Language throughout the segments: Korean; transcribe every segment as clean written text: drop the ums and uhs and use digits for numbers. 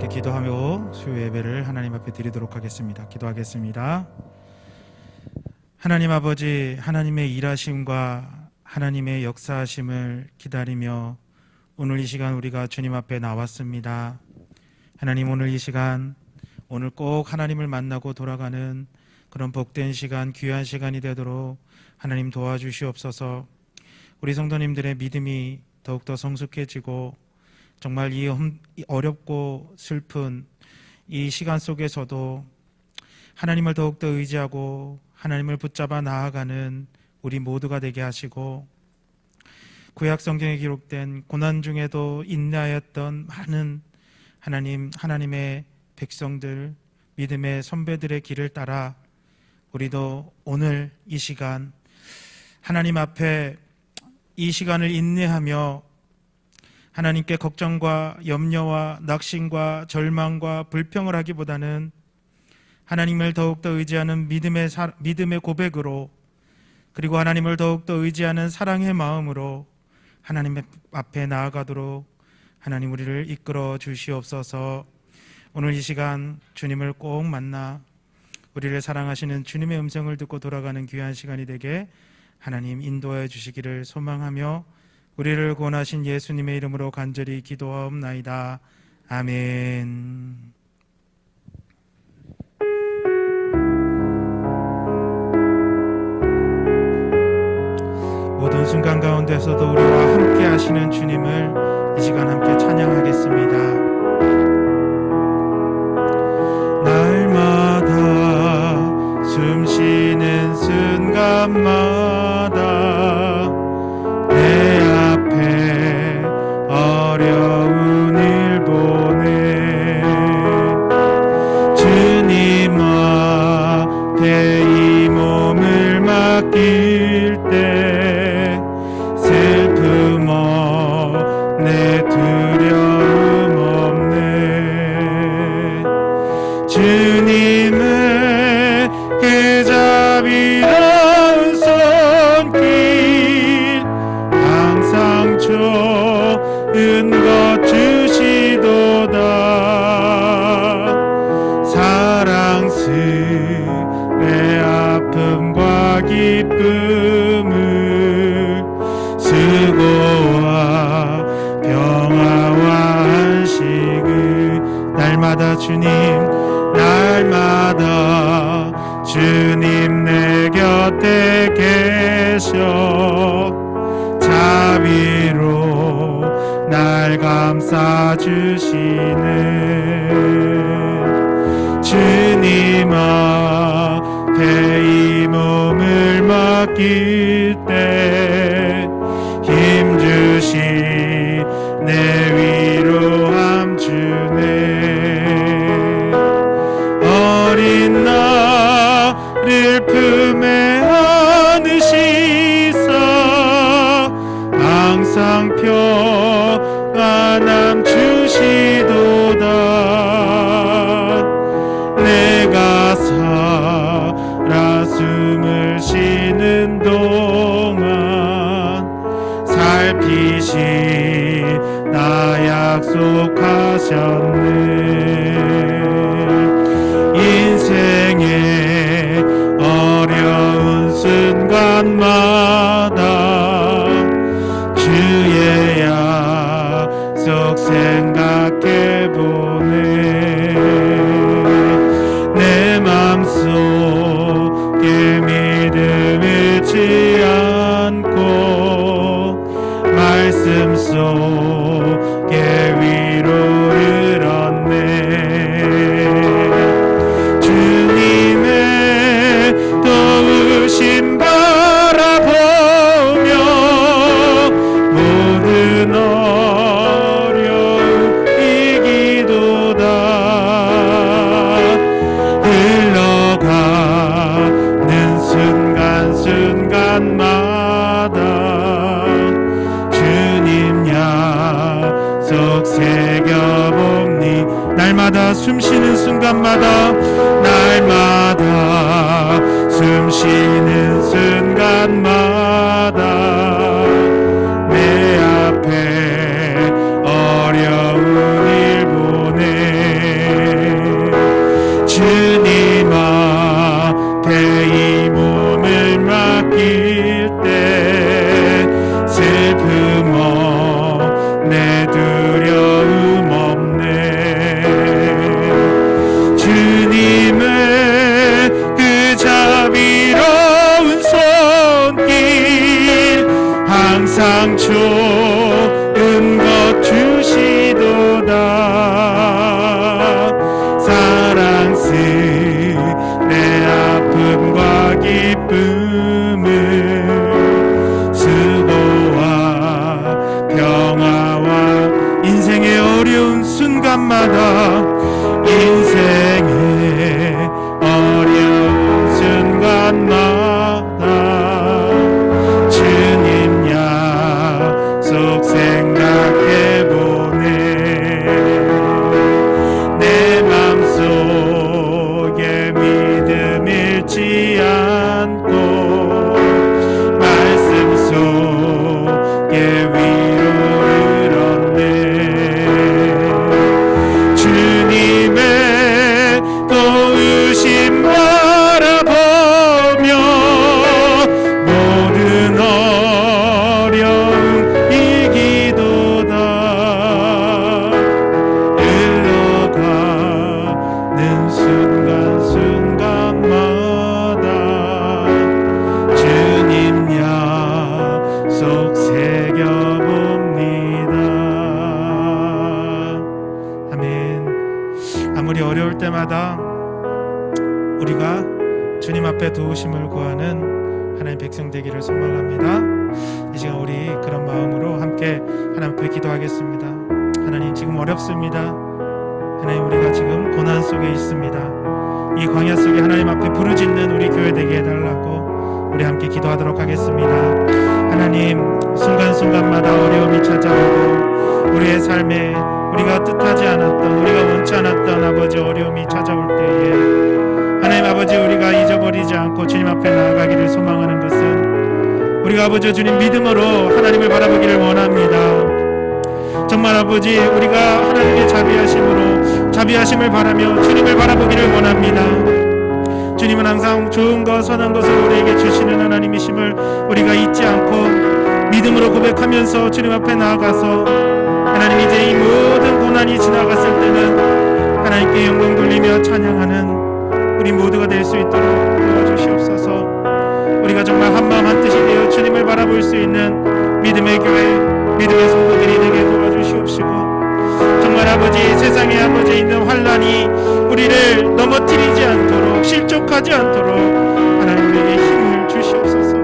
기도하며 수요 예배를 하나님 앞에 드리도록 하겠습니다. 기도하겠습니다. 하나님 아버지, 하나님의 일하심과 하나님의 역사하심을 기다리며 오늘 이 시간 우리가 주님 앞에 나왔습니다. 하나님, 오늘 이 시간, 오늘 꼭 하나님을 만나고 돌아가는 그런 복된 시간, 귀한 시간이 되도록 하나님 도와주시옵소서. 우리 성도님들의 믿음이 더욱더 성숙해지고 정말 이 어렵고 슬픈 이 시간 속에서도 하나님을 더욱더 의지하고 하나님을 붙잡아 나아가는 우리 모두가 되게 하시고, 구약 성경에 기록된 고난 중에도 인내하였던 많은 하나님의 백성들, 믿음의 선배들의 길을 따라 우리도 오늘 이 시간 하나님 앞에 이 시간을 인내하며 하나님께 걱정과 염려와 낙심과 절망과 불평을 하기보다는 하나님을 더욱더 의지하는 믿음의 고백으로, 그리고 하나님을 더욱더 의지하는 사랑의 마음으로 하나님 앞에 나아가도록 하나님 우리를 이끌어 주시옵소서. 오늘 이 시간 주님을 꼭 만나 우리를 사랑하시는 주님의 음성을 듣고 돌아가는 귀한 시간이 되게 하나님 인도하여 주시기를 소망하며 우리를 구원하신 예수님의 이름으로 간절히 기도하옵나이다. 아멘. 모든 순간 가운데서도 우리와 함께 하시는 주님을 이 시간 함께 찬양하겠습니다. 날마다 숨 쉬는 순간마다 내 앞에 어려운 일 보내 주님 앞에 이 몸을 맡길 때 슬픔 없네, 두려움 없네. 주님의 그 자비로운 손길 항상 좋은 것 주시도다. 사랑스레 아픔과 기쁨을, 수고와 평화와 안식을 날마다 주님 내 곁에 계셔 자비로 날 감싸주시네. 주님 앞에 이 몸을 맡길 때 힘주시 내 위로함 주네. 어린 나를 품에 안으시사 항상 평안함 주시도다. 내가 살아 숨을 쉬는 동안 살피시 나 약속하셨네. 인생의 어려운 순간마다 주의 약속 생각해보네. 내 맘속에 믿음 잃지 않고 말씀 속에 위로를 얻네. 주님의 도우심 바라보며 모든 어려움 이기도다. 흘러가는 순간순간마다 주님 약속 새겨봅니. 날마다 숨쉬는 순간마다, 날마다 숨쉬는 순간마다 내 앞에 어려운 일 보내 순간순간마다 인생의 어려운 순간마다 주님 약속 생각해보네. 내 맘속에 믿음 잃지 않고 말씀 속에 위로를 얻네. 주님의 도우심 바라보며 모든 어려움 이기도다. 흘러가는 순간순간마다 주님 약속 새겨봅니다. 아멘. 아무리 어려울 때마다 우리가 주님 앞에 도우심을 구하는 하나님 백성 되기를 소망합니다. 이 시간 우리 그런 마음으로 함께 하나님 앞에 기도하겠습니다. 하나님, 지금 어렵습니다. 하나님, 우리가 지금 고난 속에 있습니다. 이 광야 속에 하나님 앞에 부르짖는 우리 교회 되게 해달라고 우리 함께 기도하도록 하겠습니다. 하나님, 순간순간마다 어려움이 찾아오고 우리의 삶에 우리가 뜻하지 않았던, 우리가 원치 않았던 아버지 어려움이 찾아올 때에 하나님 아버지, 우리가 잊어버리지 않고 주님 앞에 나아가기를 소망하는 것은 우리가 아버지 주님 믿음으로 하나님을 바라보기를 원합니다. 정말 아버지, 우리가 하나님의 자비하심을 바라며 주님을 바라보기를 원합니다. 주님은 항상 좋은 것, 선한 것을 우리에게 주시는 하나님이심을 우리가 잊지 않고 믿음으로 고백하면서 주님 앞에 나아가서 하나님, 이제 이 모든 고난이 지나갔을 때는 하나님께 영광 돌리며 찬양하는 우리 모두가 될 수 있도록 도와주시옵소서. 우리가 정말 한마음 한뜻이 되어 주님을 바라볼 수 있는 믿음의 교회, 믿음의 성도들이 되게 도와주시옵시고, 정말 아버지, 세상에 아버지 있는 환난이 우리를 넘어뜨리지 않도록, 실족하지 않도록 하나님 우리에게 힘을 주시옵소서.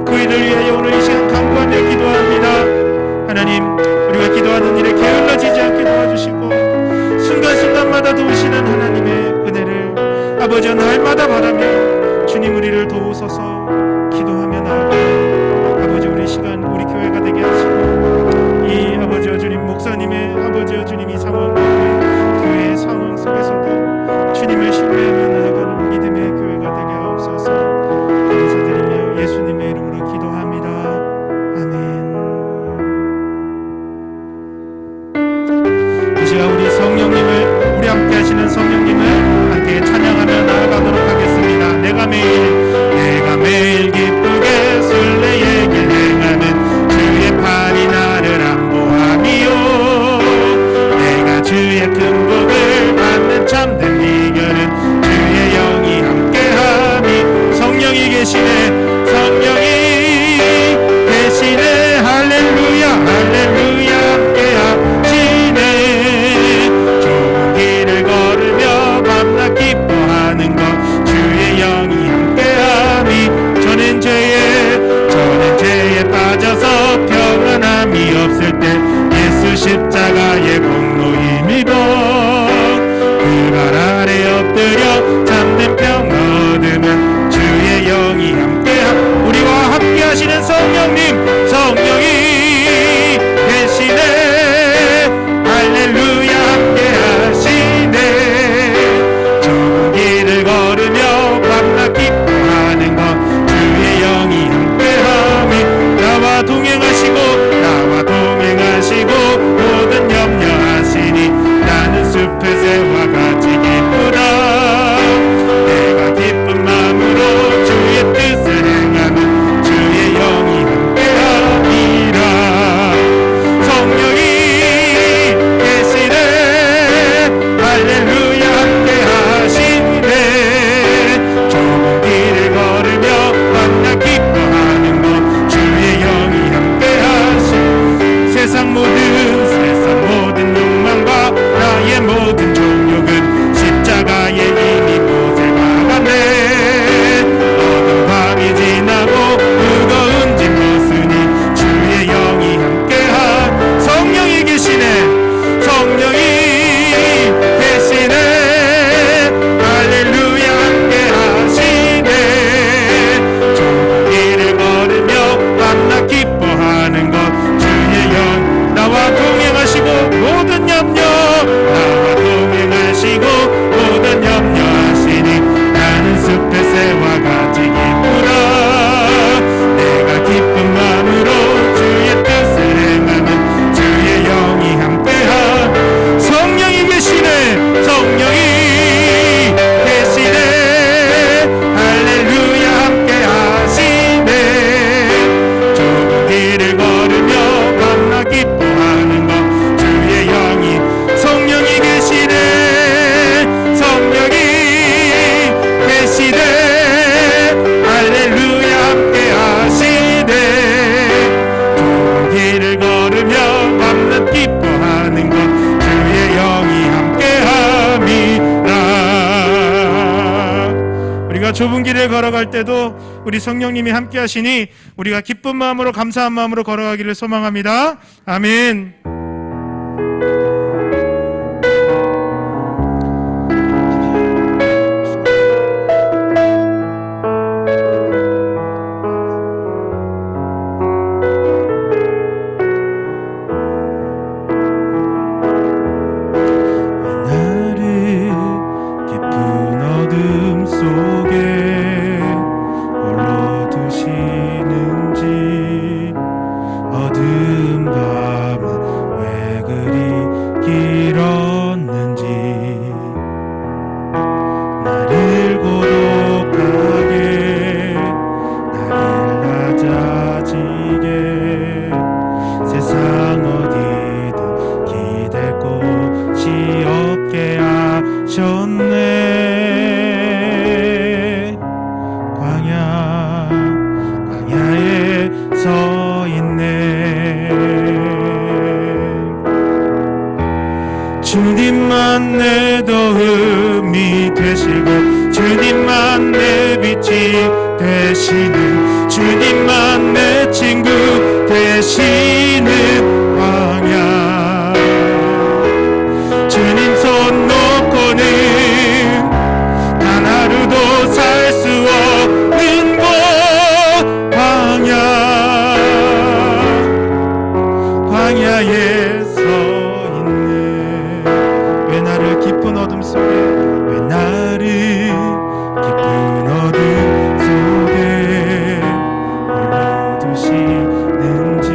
그 일을 위하여 오늘 이 시간 간구하며 기도합니다. 하나님, 우리가 기도하는 일에 게을러지지 않게 도와주시고 순간순간마다 도우시는 하나님의 은혜를 아버지 날마다 바라며 주님 우리를 도우소서 기도하며 나아가는 아버지 우리 시간, 우리 교회가 되게 하시고, 이 아버지와 주님 목사님의 아버지와 주님 이 상황 가운데 교회의 상황 속에서도 주님을 신뢰하며 나아가는 믿음의 교회가 되게 하옵소서. 감사드리며 예수님의 이름으로 기도합니다. 아멘. 이 시간 우리 성령님을, 우리 함께 하시는 성령님을 함께 찬양하며 나아가도록 하겠습니다. 내가 매일 기쁘게 순례의 길 행하는 주의 팔이 나를 안보함이요, 내가 주의 큰 복을 받는 참된 비결은 주의 영이 함께함이. 성령이 계시네, 성령이 계시네. 할렐루야 할렐루야 함께하시네. 좋은 길을 걸으며 밤낮 기뻐하는 것 주의 영이 함께함이. 저는 죄에 빠져서 평안함이 없을 때 예수 십자가의 공로 힘입어 그 발 아래 엎드려 참된 평화 얻으면 주의 영이 함께함. 우리와 함께 하시는 성령님, 성령이 계시네. 할렐루야 함께 하시네. 좁은 길을 걸으며 밤낮 기뻐하는 것 주의 영이 함께함이. 나와 동행하시고 모든 염려 좁은 길을 걸어갈 때도 우리 성령님이 함께 하시니 우리가 기쁜 마음으로 감사한 마음으로 걸어가기를 소망합니다. 아멘. 주님만 내 도움이 되시고 주님만 내 빛이 되시는 주님만 내 친구 되시는 광야 주님 손 놓고는 단 하루도 살 수 없는 곳 광야에 서 있네 왜 나를 깊은 어둠 속에 왜 나를 깊은 어둠 속에 홀로 두시는지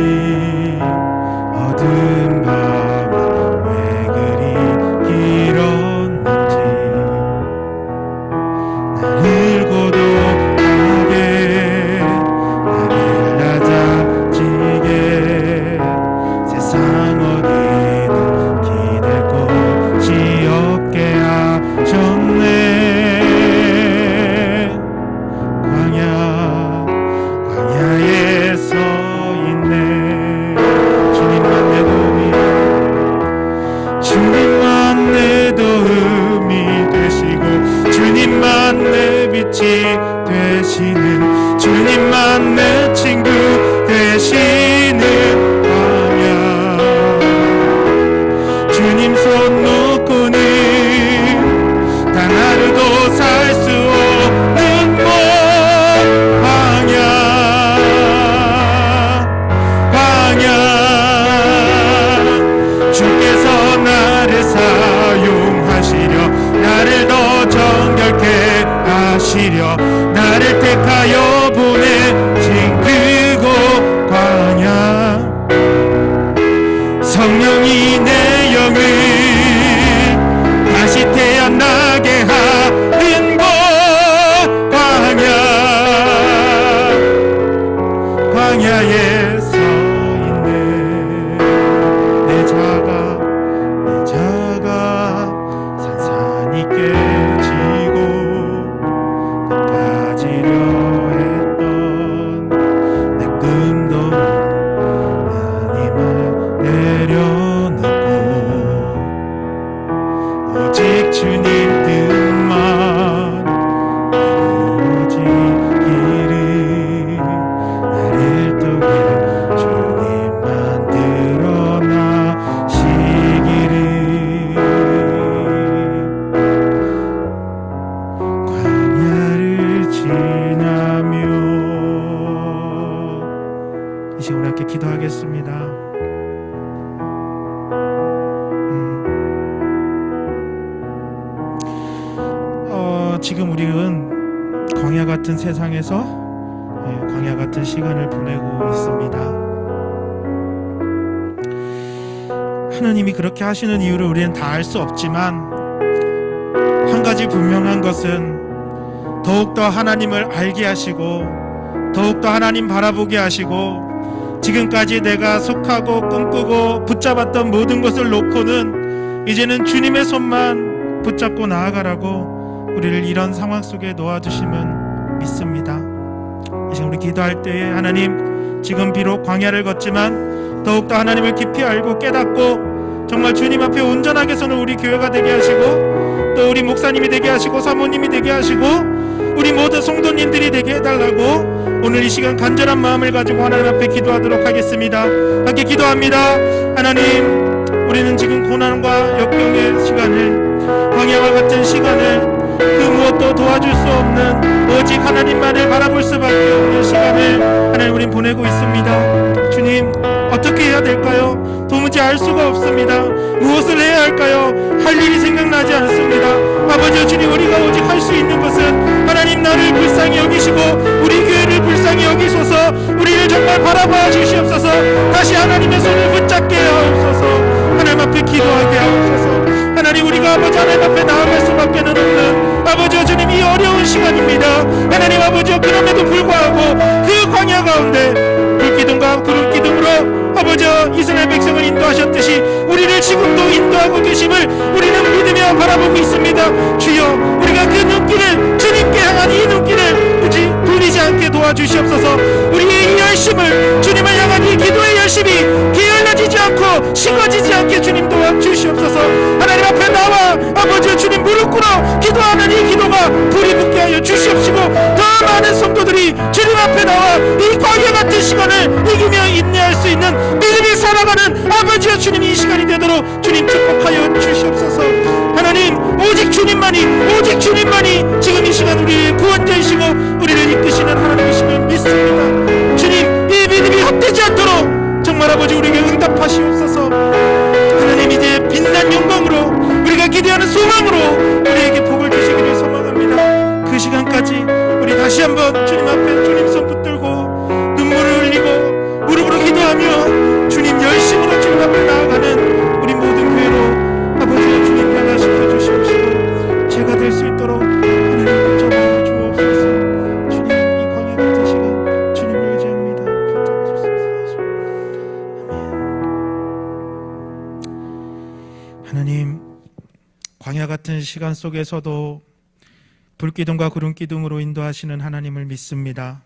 어두운 밤이 왜 그리 길었는지 나를 고독하게 나를 낮아지게 세상 어디도 기댈 곳이 없게 하셨네 광야에 서 있네 주님만 내 도움이 되시고 주님만 내 빛이 되시는 주님만 내 친구 되시는 광야 주님 손 놓고는 단 하루도 살 수 없는 곳 광야 주께서 나를 사용하시려 나를 더 정결케 하시려 나를 택하여 보내신 그곳 광야 성령이 내 영을 다시 태어나게 하는 곳 광야에 서 있네 내 자가 산산이 깨지고 빠지려 했던 내 꿈도 하나님을 내려놓고 오직 주님 뜻만 이루어지기를 나를 통해 주님만 드러나시기를 광야를 지나며 이 시간 함께 기도하겠습니다. 지금 우리는 광야 같은 세상에서 광야 같은 시간을 보내고 있습니다. 하나님이 그렇게 하시는 이유를 우리는 다 알 수 없지만 한 가지 분명한 것은 더욱더 하나님을 알게 하시고 더욱더 하나님 바라보게 하시고 지금까지 내가 속하고 꿈꾸고 붙잡았던 모든 것을 놓고는 이제는 주님의 손만 붙잡고 나아가라고 우리를 이런 상황 속에 놓아주시면 믿습니다. 이제 우리 기도할 때에 하나님 지금 비록 광야를 걷지만 더욱더 하나님을 깊이 알고 깨닫고 정말 주님 앞에 온전하게 서는 우리 교회가 되게 하시고 또 우리 목사님이 되게 하시고 사모님이 되게 하시고 우리 모든 성도님들이 되게 해달라고 오늘 이 시간 간절한 마음을 가지고 하나님 앞에 기도하도록 하겠습니다. 함께 기도합니다. 하나님, 우리는 지금 고난과 역경의 시간을, 광야와 같은 시간을, 그 무엇도 도와줄 수 없는 오직 하나님만을 바라볼 수밖에 없는 시간을 하나님 우린 보내고 있습니다. 주님, 어떻게 해야 될까요? 도무지 알 수가 없습니다. 무엇을 해야 할까요? 할 일이 생각나지 않습니다. 아버지 주님, 우리가 오직 할 수 있는 것은 하나님 나를 불쌍히 여기시고 우리 교회를 불쌍히 여기소서. 우리를 정말 바라봐 주시옵소서. 다시 하나님의 손을 붙잡게 하옵소서. 하나님 앞에 기도하게 하옵소서. 하나님, 우리가 아버지 하나님 앞에 나아갈 수밖에 없는 아버지 주님 이 어려운 시간입니다. 하나님 아버지, 그럼에도 불구하고 그 광야 가운데 불기둥과 구름기둥으로 아버지 이스라엘 백성을 인도하셨듯이 우리를 지금도 인도하고 계심을 우리는 믿으며 바라보고 있습니다. 주여, 우리가 그 눈길을 주님께 향한 이 눈길을 돌리지 않게 도와주시옵소서. 우리의 이 열심을, 주님을 향한 이 기도의 열심이 게을러지지 않고 식어지지 않게 주님 도와주시옵소서. 하나님 앞에 나와 아버지 주님 무릎 꿇어 기도하는 이 기도가 불이 붙게 하여 주시옵시고, 더 많은 성도들이 주님 앞에 나와 이 광야 같은 시간을 이기며 인내할 수 있는 믿음이 살아가는 아버지와 주님 이 시간이 되도록 주님 축복하여 주시옵소서. 하나님, 오직 주님만이 지금 이 시간 우리의 구원자이시고 우리를 이끄시는 하나님이심을 믿습니다. 주님, 이 믿음이 헛되지 않도록 정말 아버지 우리에게 응답하시옵소서. 하나님, 이제 빛난 영광으로 우리가 기대하는 소망으로 우리에게 복을 주시기를 소망합니다. 그 시간까지 우리 다시 한번 주님 앞에 주님 손 붙들고 눈물을 흘리고 무릎으로 기도하며 주님 열심으로 주님 앞에 나아가는 우리 모든 교회로 아버지와 주님 변화시켜 주시옵시고, 제가 될 수 있도록 하나님 붙잡아 주옵소서. 주님, 이 광야 같은 시간 주님을 의지합니다. 붙잡아 주옵소서. 아멘. 하나님, 광야 같은 시간 속에서도 불기둥과 구름기둥으로 인도하시는 하나님을 믿습니다.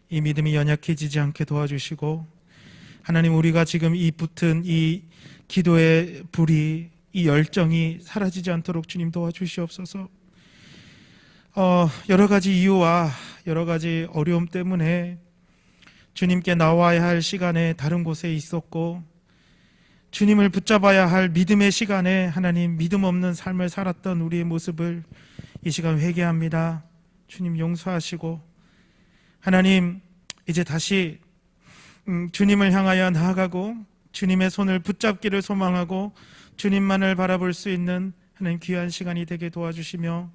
이 믿음이 연약해지지 않게 도와주시고, 하나님, 우리가 지금 이 붙은 이 기도의 불이, 이 열정이 사라지지 않도록 주님 도와주시옵소서. 여러 가지 이유와 여러 가지 어려움 때문에 주님께 나와야 할 시간에 다른 곳에 있었고, 주님을 붙잡아야 할 믿음의 시간에 하나님 믿음 없는 삶을 살았던 우리의 모습을 이 시간 회개합니다. 주님 용서하시고, 하나님 이제 다시 주님을 향하여 나아가고 주님의 손을 붙잡기를 소망하고 주님만을 바라볼 수 있는 하나님 귀한 시간이 되게 도와주시며,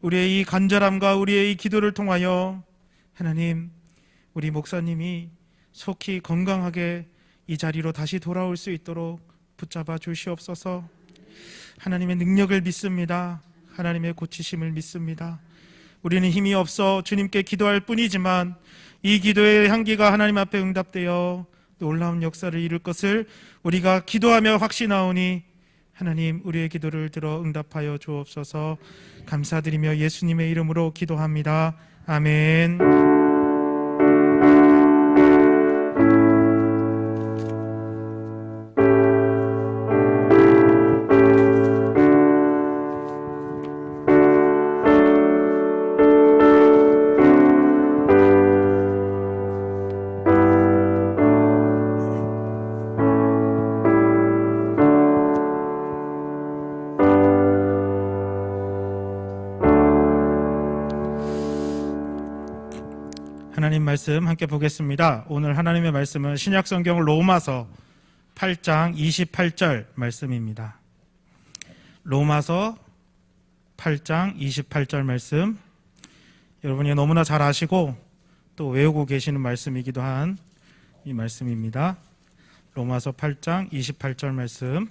우리의 이 간절함과 우리의 이 기도를 통하여 하나님, 우리 목사님이 속히 건강하게 이 자리로 다시 돌아올 수 있도록 붙잡아 주시옵소서. 하나님의 능력을 믿습니다. 하나님의 고치심을 믿습니다. 우리는 힘이 없어 주님께 기도할 뿐이지만 이 기도의 향기가 하나님 앞에 응답되어 놀라운 역사를 이룰 것을 우리가 기도하며 확신하오니, 하나님 우리의 기도를 들어 응답하여 주옵소서. 감사드리며 예수님의 이름으로 기도합니다. 아멘. 하나님 말씀 함께 보겠습니다. 오늘 하나님의 말씀은 신약성경 로마서 8장 28절 말씀입니다. 로마서 8장 28절 말씀, 여러분이 너무나 잘 아시고 또 외우고 계시는 말씀이기도 한 이 말씀입니다. 로마서 8장 28절 말씀,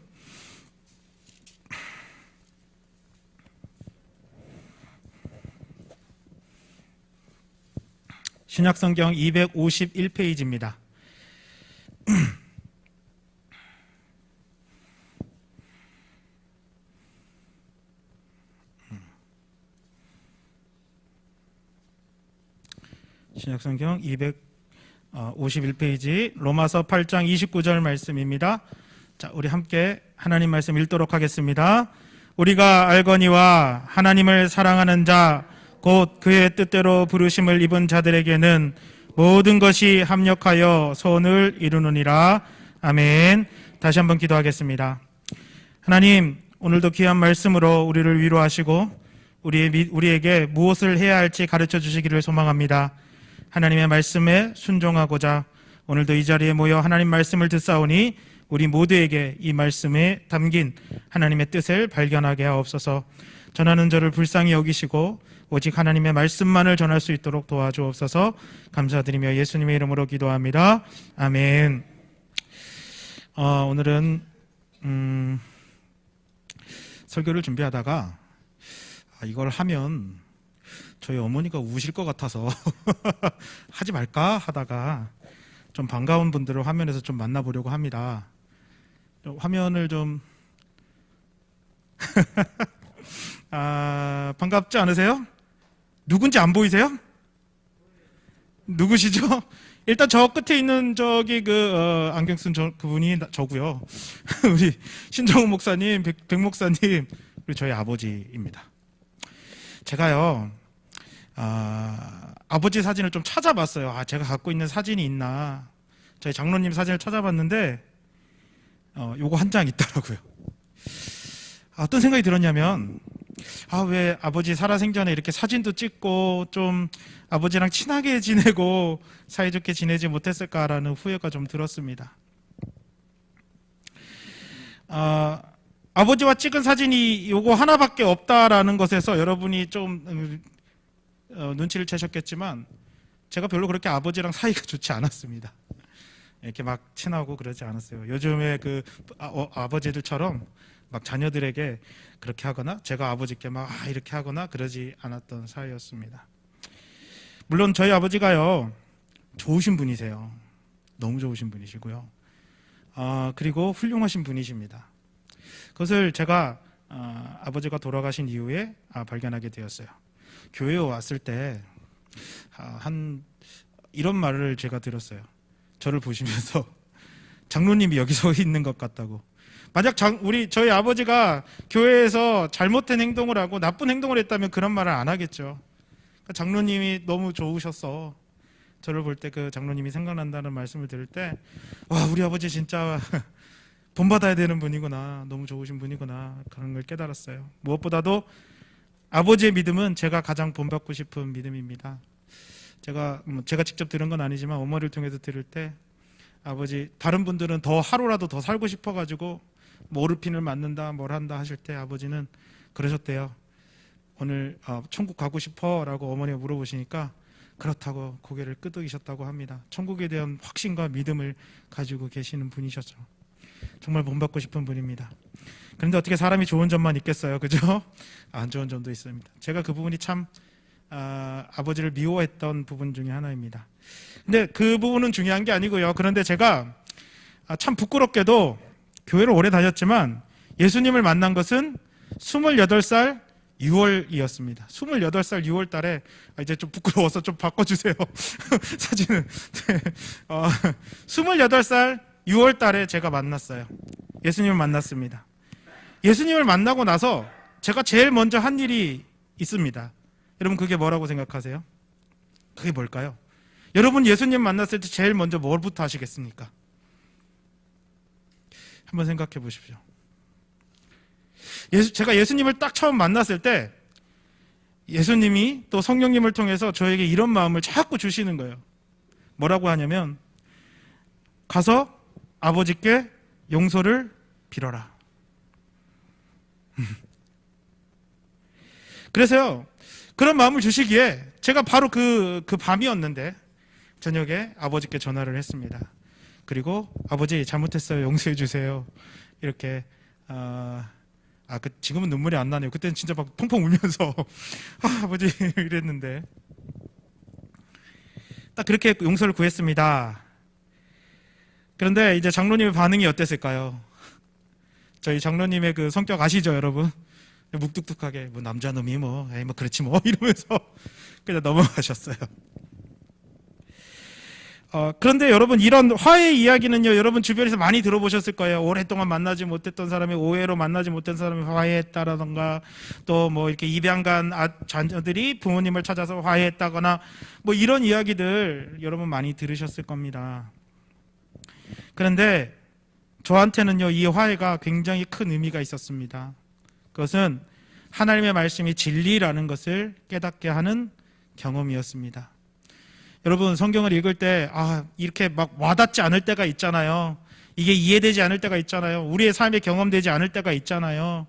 신약성경 251페이지입니다. 신약성경 251페이지 로마서 8장 29절 말씀입니다. 자, 우리 함께 하나님 말씀 읽도록 하겠습니다. 우리가 알거니와 하나님을 사랑하는 자 곧 그의 뜻대로 부르심을 입은 자들에게는 모든 것이 합력하여 소원을 이루느니라. 아멘. 다시 한번 기도하겠습니다. 하나님, 오늘도 귀한 말씀으로 우리를 위로하시고 우리에게 무엇을 해야 할지 가르쳐 주시기를 소망합니다. 하나님의 말씀에 순종하고자 오늘도 이 자리에 모여 하나님 말씀을 듣사오니 우리 모두에게 이 말씀에 담긴 하나님의 뜻을 발견하게 하옵소서. 전하는 저를 불쌍히 여기시고 오직 하나님의 말씀만을 전할 수 있도록 도와주옵소서. 감사드리며 예수님의 이름으로 기도합니다. 아멘. 오늘은 설교를 준비하다가 이걸 하면 저희 어머니가 우실 것 같아서 하지 말까 하다가 좀 반가운 분들을 화면에서 좀 만나보려고 합니다. 화면을 좀 반갑지 않으세요? 누군지 안 보이세요? 누구시죠? 일단 저 끝에 있는 저기 안경 쓴 그분이 저고요. 우리 신정우 목사님, 백 목사님, 그리고 저희 아버지입니다. 제가요, 아버지 사진을 좀 찾아봤어요. 제가 갖고 있는 사진이 있나. 저희 장로님 사진을 찾아봤는데, 요거 한 장 있더라고요. 어떤 생각이 들었냐면, 왜 아버지 살아생전에 이렇게 사진도 찍고 좀 아버지랑 친하게 지내고 사이좋게 지내지 못했을까라는 후회가 좀 들었습니다. 아버지와 찍은 사진이 요거 하나밖에 없다라는 것에서 여러분이 좀 눈치를 채셨겠지만 제가 별로 그렇게 아버지랑 사이가 좋지 않았습니다. 이렇게 막 친하고 그러지 않았어요. 요즘에 아버지들처럼 막 자녀들에게 그렇게 하거나 제가 아버지께 막 이렇게 하거나 그러지 않았던 사이였습니다. 물론 저희 아버지가요 좋으신 분이세요. 너무 좋으신 분이시고요. 그리고 훌륭하신 분이십니다. 그것을 제가 아버지가 돌아가신 이후에 발견하게 되었어요. 교회에 왔을 때 이런 말을 제가 들었어요. 저를 보시면서 장로님이 여기 서 있는 것 같다고. 만약 저희 아버지가 교회에서 잘못된 행동을 하고 나쁜 행동을 했다면 그런 말을 안 하겠죠. 그러니까 장로님이 너무 좋으셔서 저를 볼 때 그 장로님이 생각난다는 말씀을 들을 때 우리 아버지 진짜 본받아야 되는 분이구나. 너무 좋으신 분이구나. 그런 걸 깨달았어요. 무엇보다도 아버지의 믿음은 제가 가장 본받고 싶은 믿음입니다. 제가 직접 들은 건 아니지만 어머니를 통해서 들을 때 아버지 다른 분들은 더 하루라도 더 살고 싶어가지고 모르핀을 맞는다 뭘 한다 하실 때 아버지는 그러셨대요. 오늘 천국 가고 싶어? 라고 어머니가 물어보시니까 그렇다고 고개를 끄덕이셨다고 합니다. 천국에 대한 확신과 믿음을 가지고 계시는 분이셨죠. 정말 본받고 싶은 분입니다. 그런데 어떻게 사람이 좋은 점만 있겠어요, 그죠? 안 좋은 점도 있습니다. 제가 그 부분이 참 아버지를 미워했던 부분 중에 하나입니다. 근데 그 부분은 중요한 게 아니고요. 그런데 제가 참 부끄럽게도 교회를 오래 다녔지만 예수님을 만난 것은 28살 6월이었습니다. 28살 6월 달에 이제 좀 부끄러워서 좀 바꿔주세요. 사진은. 네. 28살 6월 달에 제가 만났어요. 예수님을 만났습니다. 예수님을 만나고 나서 제가 제일 먼저 한 일이 있습니다. 여러분 그게 뭐라고 생각하세요? 그게 뭘까요? 여러분 예수님 만났을 때 제일 먼저 뭘부터 하시겠습니까? 한번 생각해 보십시오. 제가 예수님을 딱 처음 만났을 때 예수님이 또 성령님을 통해서 저에게 이런 마음을 자꾸 주시는 거예요. 뭐라고 하냐면 가서 아버지께 용서를 빌어라. 그래서요 그런 마음을 주시기에 제가 바로 그 밤이었는데 저녁에 아버지께 전화를 했습니다. 그리고 아버지 잘못했어요. 용서해 주세요. 이렇게 지금은 눈물이 안 나네요. 그때는 진짜 막 펑펑 울면서 아버지 이랬는데 딱 그렇게 용서를 구했습니다. 그런데 이제 장로님의 반응이 어땠을까요? 저희 장로님의 그 성격 아시죠, 여러분? 묵뚝뚝하게 뭐 남자놈이 뭐 그렇지 뭐 이러면서 그냥 넘어가셨어요. 그런데 여러분, 이런 화해 이야기는요, 여러분 주변에서 많이 들어보셨을 거예요. 오랫동안 만나지 못했던 사람이, 오해로 만나지 못한 사람이 화해했다라던가, 또 뭐 이렇게 입양간 자녀들이 부모님을 찾아서 화해했다거나, 뭐 이런 이야기들 여러분 많이 들으셨을 겁니다. 그런데 저한테는요, 이 화해가 굉장히 큰 의미가 있었습니다. 그것은 하나님의 말씀이 진리라는 것을 깨닫게 하는 경험이었습니다. 여러분, 성경을 읽을 때 이렇게 막 와닿지 않을 때가 있잖아요. 이게 이해되지 않을 때가 있잖아요. 우리의 삶에 경험되지 않을 때가 있잖아요.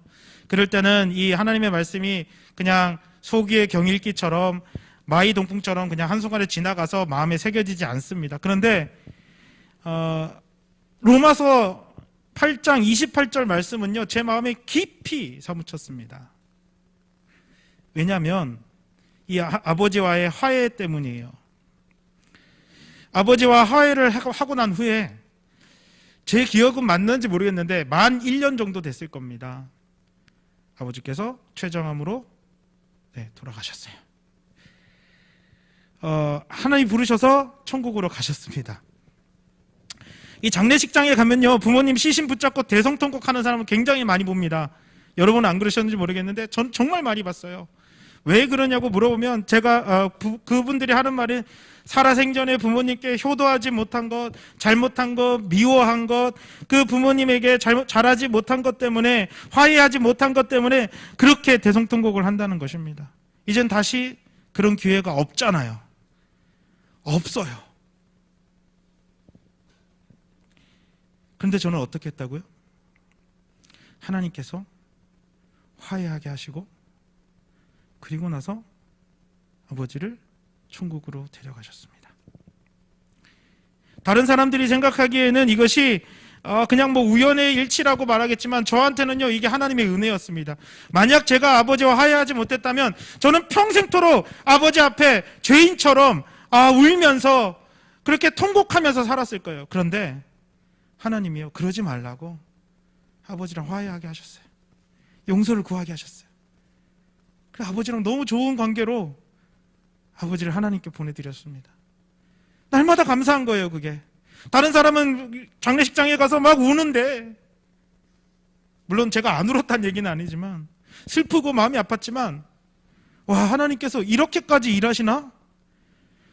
그럴 때는 이 하나님의 말씀이 그냥 소기의 경읽기처럼, 마이 동풍처럼 그냥 한순간에 지나가서 마음에 새겨지지 않습니다. 그런데 로마서 8장 28절 말씀은요, 제 마음에 깊이 사무쳤습니다. 왜냐하면 이 아버지와의 화해 때문이에요. 아버지와 화해를 하고 난 후에, 제 기억은 맞는지 모르겠는데 만 1년 정도 됐을 겁니다. 아버지께서 췌장암으로 돌아가셨어요. 하나님 부르셔서 천국으로 가셨습니다. 이 장례식장에 가면요, 부모님 시신 붙잡고 대성통곡 하는 사람은 굉장히 많이 봅니다. 여러분은 안 그러셨는지 모르겠는데 전 정말 많이 봤어요. 왜 그러냐고 물어보면, 제가 그분들이 하는 말이, 살아생전에 부모님께 효도하지 못한 것, 잘못한 것, 미워한 것, 그 부모님에게 잘하지 못한 것 때문에, 화해하지 못한 것 때문에 그렇게 대성통곡을 한다는 것입니다. 이젠 다시 그런 기회가 없잖아요. 없어요. 그런데 저는 어떻게 했다고요? 하나님께서 화해하게 하시고, 그리고 나서 아버지를 천국으로 데려가셨습니다. 다른 사람들이 생각하기에는 이것이 그냥 뭐 우연의 일치라고 말하겠지만, 저한테는요, 이게 하나님의 은혜였습니다. 만약 제가 아버지와 화해하지 못했다면 저는 평생토록 아버지 앞에 죄인처럼 울면서 그렇게 통곡하면서 살았을 거예요. 그런데 하나님이요, 그러지 말라고 아버지랑 화해하게 하셨어요. 용서를 구하게 하셨어요. 그래서 아버지랑 너무 좋은 관계로 아버지를 하나님께 보내드렸습니다. 날마다 감사한 거예요, 그게. 다른 사람은 장례식장에 가서 막 우는데, 물론 제가 안 울었다는 얘기는 아니지만, 슬프고 마음이 아팠지만, 와, 하나님께서 이렇게까지 일하시나?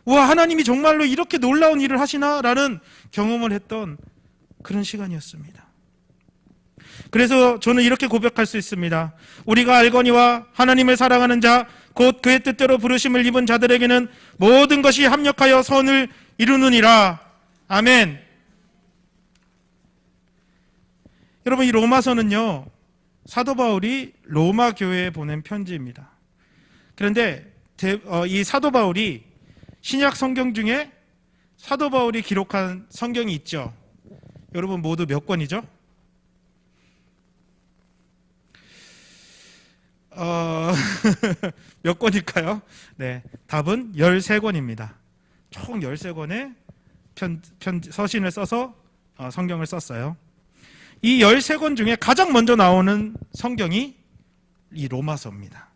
와, 하나님이 정말로 이렇게 놀라운 일을 하시나? 라는 경험을 했던 그런 시간이었습니다. 그래서 저는 이렇게 고백할 수 있습니다. 우리가 알거니와 하나님을 사랑하는 자, 곧 그의 뜻대로 부르심을 입은 자들에게는 모든 것이 합력하여 선을 이루느니라. 아멘. 여러분, 이 로마서는요, 사도 바울이 로마 교회에 보낸 편지입니다. 그런데 이 사도 바울이 신약 성경 중에 사도 바울이 기록한 성경이 있죠. 여러분 모두 몇 권이죠? 몇 권일까요? 네, 답은 13권입니다. 총 13권의 서신을 써서 성경을 썼어요. 이 13권 중에 가장 먼저 나오는 성경이 이 로마서입니다.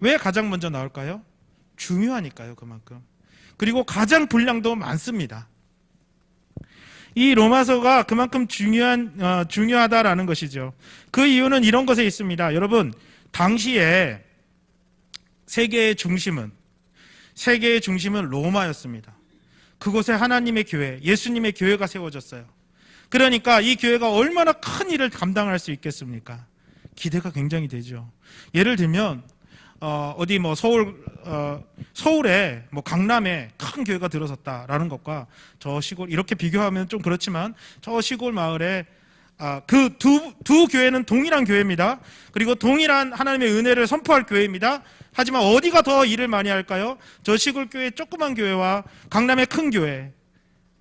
왜 가장 먼저 나올까요? 중요하니까요, 그만큼. 그리고 가장 분량도 많습니다. 이 로마서가 그만큼 중요하다라는 것이죠. 그 이유는 이런 것에 있습니다. 여러분, 당시에 세계의 중심은 로마였습니다. 그곳에 하나님의 교회, 예수님의 교회가 세워졌어요. 그러니까 이 교회가 얼마나 큰 일을 감당할 수 있겠습니까? 기대가 굉장히 되죠. 예를 들면 어디 뭐 서울에 뭐 강남에 큰 교회가 들어섰다라는 것과 저 시골, 이렇게 비교하면 좀 그렇지만 저 시골 마을에 그 두 교회는 동일한 교회입니다. 그리고 동일한 하나님의 은혜를 선포할 교회입니다. 하지만 어디가 더 일을 많이 할까요? 저 시골 교회 조그만 교회와 강남의 큰 교회,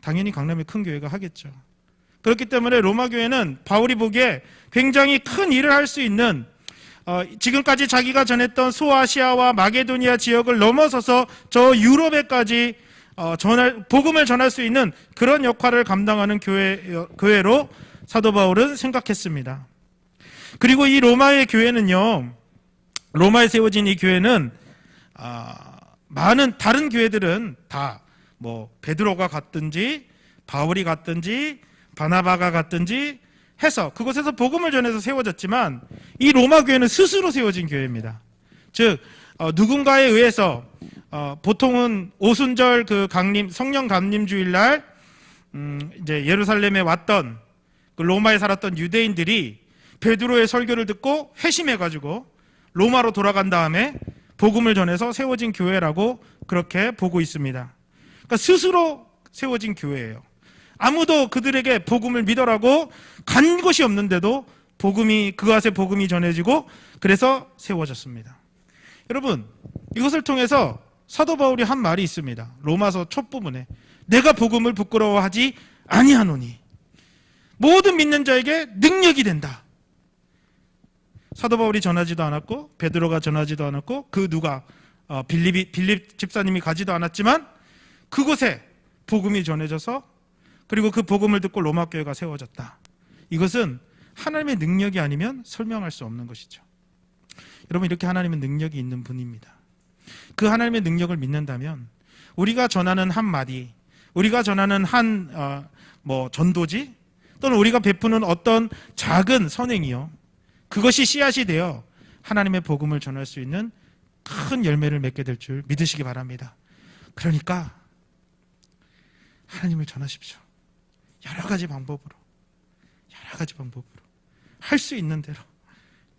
당연히 강남의 큰 교회가 하겠죠. 그렇기 때문에 로마 교회는 바울이 보기에 굉장히 큰 일을 할 수 있는, 지금까지 자기가 전했던 소아시아와 마게도니아 지역을 넘어서서 저 유럽에까지 복음을 전할 수 있는 그런 역할을 감당하는 교회로 사도 바울은 생각했습니다. 그리고 이 로마의 교회는요, 로마에 세워진 이 교회는 많은 다른 교회들은 다 뭐 베드로가 갔든지 바울이 갔든지 바나바가 갔든지 해서 그곳에서 복음을 전해서 세워졌지만 이 로마 교회는 스스로 세워진 교회입니다. 즉 누군가에 의해서 보통은 오순절 그 성령 강림 주일날 이제 예루살렘에 왔던 그 로마에 살았던 유대인들이 베드로의 설교를 듣고 회심해가지고 로마로 돌아간 다음에 복음을 전해서 세워진 교회라고 그렇게 보고 있습니다. 그러니까 스스로 세워진 교회예요. 아무도 그들에게 복음을 믿어라고 간 것이 없는데도 그것의 복음이 전해지고 그래서 세워졌습니다. 여러분, 이것을 통해서 사도 바울이 한 말이 있습니다. 로마서 첫 부분에 내가 복음을 부끄러워하지 아니하노니 모든 믿는 자에게 능력이 된다. 사도 바울이 전하지도 않았고 베드로가 전하지도 않았고 그 누가 빌립 집사님이 가지도 않았지만 그곳에 복음이 전해져서 그리고 그 복음을 듣고 로마 교회가 세워졌다. 이것은 하나님의 능력이 아니면 설명할 수 없는 것이죠. 여러분, 이렇게 하나님은 능력이 있는 분입니다. 그 하나님의 능력을 믿는다면 우리가 전하는 한마디, 우리가 전하는 전도지 또는 우리가 베푸는 어떤 작은 선행이요, 그것이 씨앗이 되어 하나님의 복음을 전할 수 있는 큰 열매를 맺게 될 줄 믿으시기 바랍니다. 그러니까 하나님을 전하십시오. 여러 가지 방법으로 할 수 있는 대로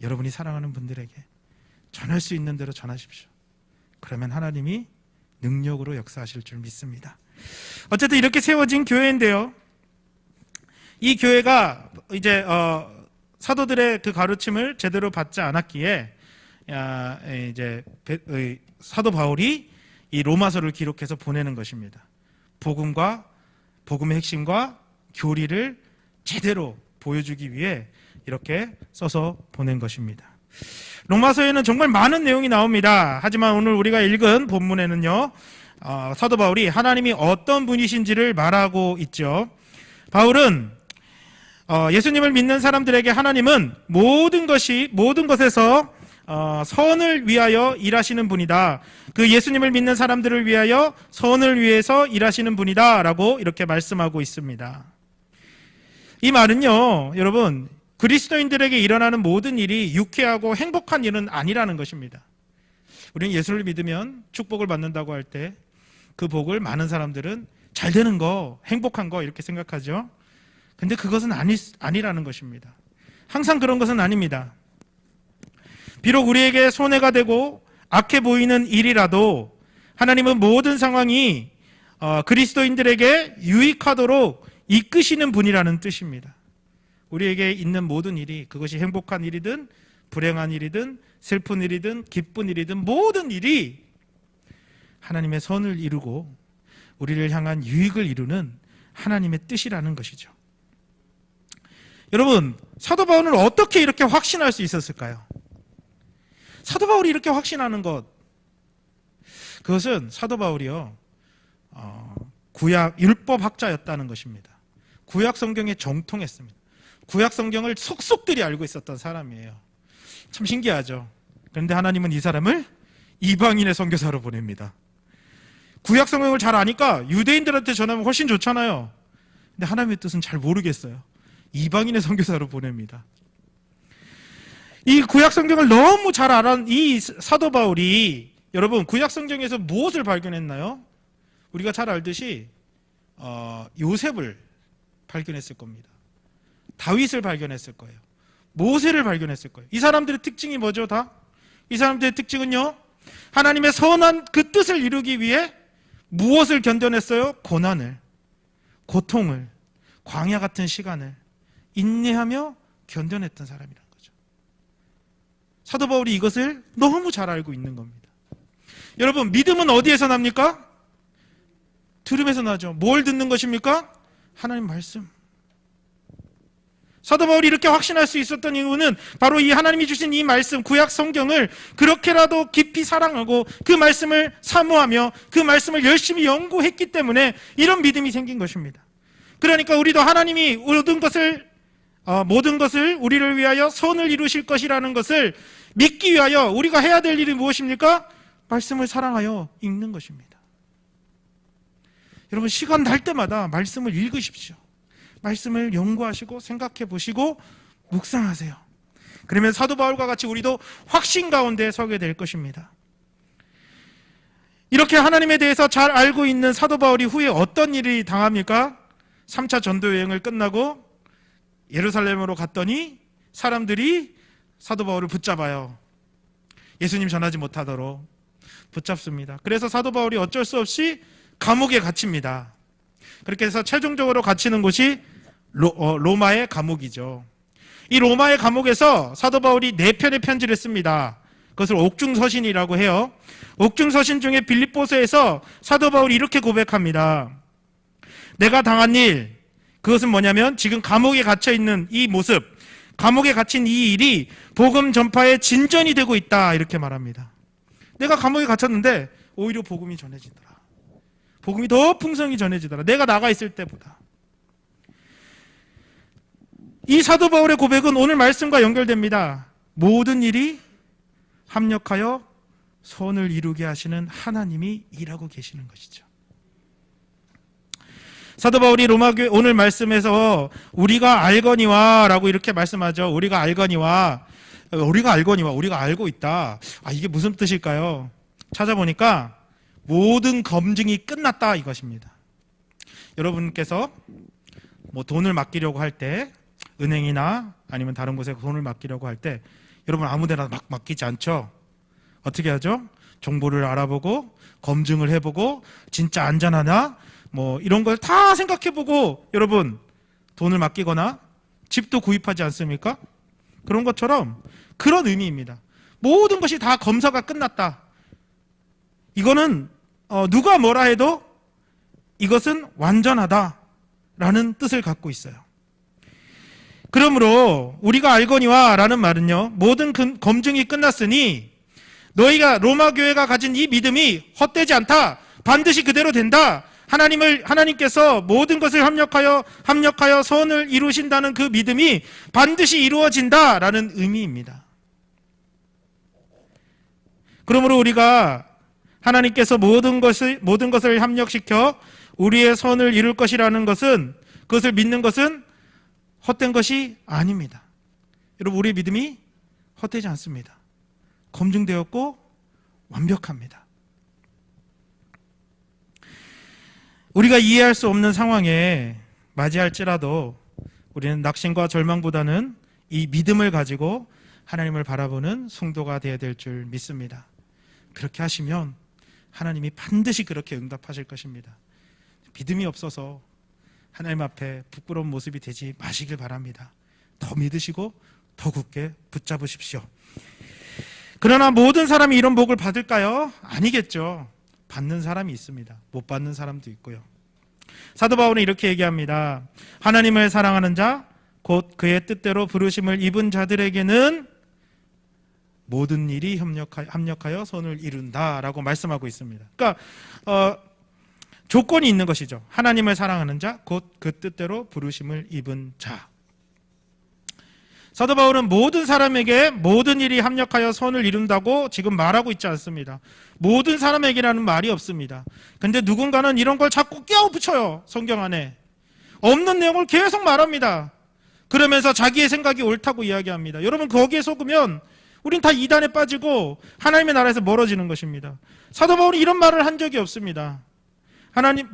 여러분이 사랑하는 분들에게 전할 수 있는 대로 전하십시오. 그러면 하나님이 능력으로 역사하실 줄 믿습니다. 어쨌든 이렇게 세워진 교회인데요, 이 교회가 이제 사도들의 그 가르침을 제대로 받지 않았기에 이제 사도 바울이 이 로마서를 기록해서 보내는 것입니다. 복음의 핵심과 교리를 제대로 보여주기 위해 이렇게 써서 보낸 것입니다. 로마서에는 정말 많은 내용이 나옵니다. 하지만 오늘 우리가 읽은 본문에는요, 사도 바울이 하나님이 어떤 분이신지를 말하고 있죠. 바울은 예수님을 믿는 사람들에게 하나님은 모든 것에서 선을 위하여 일하시는 분이다. 그 예수님을 믿는 사람들을 위하여 선을 위해서 일하시는 분이다 라고 이렇게 말씀하고 있습니다. 이 말은요, 여러분, 그리스도인들에게 일어나는 모든 일이 유쾌하고 행복한 일은 아니라는 것입니다. 우리는 예수를 믿으면 축복을 받는다고 할 때 그 복을 많은 사람들은 잘 되는 거, 행복한 거 이렇게 생각하죠. 근데 그것은 아니라는 것입니다. 항상 그런 것은 아닙니다. 비록 우리에게 손해가 되고 악해 보이는 일이라도 하나님은 모든 상황이 그리스도인들에게 유익하도록 이끄시는 분이라는 뜻입니다. 우리에게 있는 모든 일이, 그것이 행복한 일이든 불행한 일이든 슬픈 일이든 기쁜 일이든 모든 일이 하나님의 선을 이루고 우리를 향한 유익을 이루는 하나님의 뜻이라는 것이죠. 여러분, 사도 바울은 어떻게 이렇게 확신할 수 있었을까요? 사도 바울이 이렇게 확신하는 것, 그것은 사도 바울이요, 구약 율법학자였다는 것입니다. 구약 성경에 정통했습니다. 구약 성경을 속속들이 알고 있었던 사람이에요. 참 신기하죠. 그런데 하나님은 이 사람을 이방인의 선교사로 보냅니다. 구약 성경을 잘 아니까 유대인들한테 전하면 훨씬 좋잖아요. 근데 하나님의 뜻은 잘 모르겠어요. 이방인의 선교사로 보냅니다. 이 구약 성경을 너무 잘 알은 이 사도 바울이, 여러분, 구약 성경에서 무엇을 발견했나요? 우리가 잘 알듯이 요셉을 발견했을 겁니다. 다윗을 발견했을 거예요. 모세를 발견했을 거예요. 이 사람들의 특징이 뭐죠? 이 사람들의 특징은요, 하나님의 선한 그 뜻을 이루기 위해 무엇을 견뎌냈어요? 고난을, 고통을, 광야 같은 시간을 인내하며 견뎌냈던 사람이라는 거죠. 사도 바울이 이것을 너무 잘 알고 있는 겁니다. 여러분, 믿음은 어디에서 납니까? 들음에서 나죠. 뭘 듣는 것입니까? 하나님 말씀. 사도 바울이 이렇게 확신할 수 있었던 이유는 바로 이 하나님이 주신 이 말씀, 구약 성경을 그렇게라도 깊이 사랑하고 그 말씀을 사모하며 그 말씀을 열심히 연구했기 때문에 이런 믿음이 생긴 것입니다. 그러니까 우리도 하나님이 모든 것을 우리를 위하여 선을 이루실 것이라는 것을 믿기 위하여 우리가 해야 될 일이 무엇입니까? 말씀을 사랑하여 읽는 것입니다. 여러분 시간 날 때마다 말씀을 읽으십시오. 말씀을 연구하시고 생각해 보시고 묵상하세요. 그러면 사도 바울과 같이 우리도 확신 가운데 서게 될 것입니다. 이렇게 하나님에 대해서 잘 알고 있는 사도 바울이 후에 어떤 일이 당합니까? 3차 전도 여행을 끝나고 예루살렘으로 갔더니 사람들이 사도 바울을 붙잡아요. 예수님 전하지 못하도록 붙잡습니다. 그래서 사도 바울이 어쩔 수 없이 감옥에 갇힙니다. 그렇게 해서 최종적으로 갇히는 곳이 로마의 감옥이죠. 이 로마의 감옥에서 사도 바울이 4편의 편지를 씁니다. 그것을 옥중서신이라고 해요. 옥중서신 중에 빌립보서에서 사도 바울이 이렇게 고백합니다. 내가 당한 일, 그것은 뭐냐면 지금 감옥에 갇혀있는 이 모습, 감옥에 갇힌 이 일이 복음 전파의 진전이 되고 있다, 이렇게 말합니다. 내가 감옥에 갇혔는데 오히려 복음이 전해지더라. 복음이 더 풍성히 전해지더라. 내가 나가 있을 때보다. 이 사도 바울의 고백은 오늘 말씀과 연결됩니다. 모든 일이 합력하여 선을 이루게 하시는 하나님이 일하고 계시는 것이죠. 사도 바울이 로마교회 오늘 말씀에서 우리가 알거니와 라고 이렇게 말씀하죠. 우리가 알거니와, 우리가 알고 있다. 이게 무슨 뜻일까요? 찾아보니까 모든 검증이 끝났다 이것입니다. 여러분께서 뭐 돈을 맡기려고 할 때, 은행이나 아니면 다른 곳에 돈을 맡기려고 할 때 여러분 아무데나 막 맡기지 않죠? 어떻게 하죠? 정보를 알아보고 검증을 해보고 진짜 안전하나 뭐 이런 걸 다 생각해보고 여러분 돈을 맡기거나 집도 구입하지 않습니까? 그런 것처럼 그런 의미입니다. 모든 것이 다 검사가 끝났다. 이거는 누가 뭐라 해도 이것은 완전하다라는 뜻을 갖고 있어요. 그러므로 우리가 알거니와 라는 말은요, 모든 검증이 끝났으니 너희가 로마 교회가 가진 이 믿음이 헛되지 않다. 반드시 그대로 된다. 하나님께서 모든 것을 합력하여 선을 이루신다는 그 믿음이 반드시 이루어진다라는 의미입니다. 그러므로 우리가 하나님께서 모든 것을 합력시켜 우리의 선을 이룰 것이라는 것은, 그것을 믿는 것은 헛된 것이 아닙니다. 여러분, 우리의 믿음이 헛되지 않습니다. 검증되었고 완벽합니다. 우리가 이해할 수 없는 상황에 맞이할지라도 우리는 낙심과 절망보다는 이 믿음을 가지고 하나님을 바라보는 성도가 되어야 될 줄 믿습니다. 그렇게 하시면 하나님이 반드시 그렇게 응답하실 것입니다. 믿음이 없어서 하나님 앞에 부끄러운 모습이 되지 마시길 바랍니다. 더 믿으시고 더 굳게 붙잡으십시오. 그러나 모든 사람이 이런 복을 받을까요? 아니겠죠. 받는 사람이 있습니다. 못 받는 사람도 있고요. 사도 바울은 이렇게 얘기합니다. 하나님을 사랑하는 자, 곧 그의 뜻대로 부르심을 입은 자들에게는 모든 일이 합력하여 선을 이룬다라고 말씀하고 있습니다. 그러니까 조건이 있는 것이죠. 하나님을 사랑하는 자, 곧 그 뜻대로 부르심을 입은 자. 사도 바울은 모든 사람에게 모든 일이 합력하여 선을 이룬다고 지금 말하고 있지 않습니다. 모든 사람에게라는 말이 없습니다. 근데 누군가는 이런 걸 자꾸 끼워붙여요. 성경 안에. 없는 내용을 계속 말합니다. 그러면서 자기의 생각이 옳다고 이야기합니다. 여러분, 거기에 속으면 우린 다 이단에 빠지고 하나님의 나라에서 멀어지는 것입니다. 사도 바울이 이런 말을 한 적이 없습니다.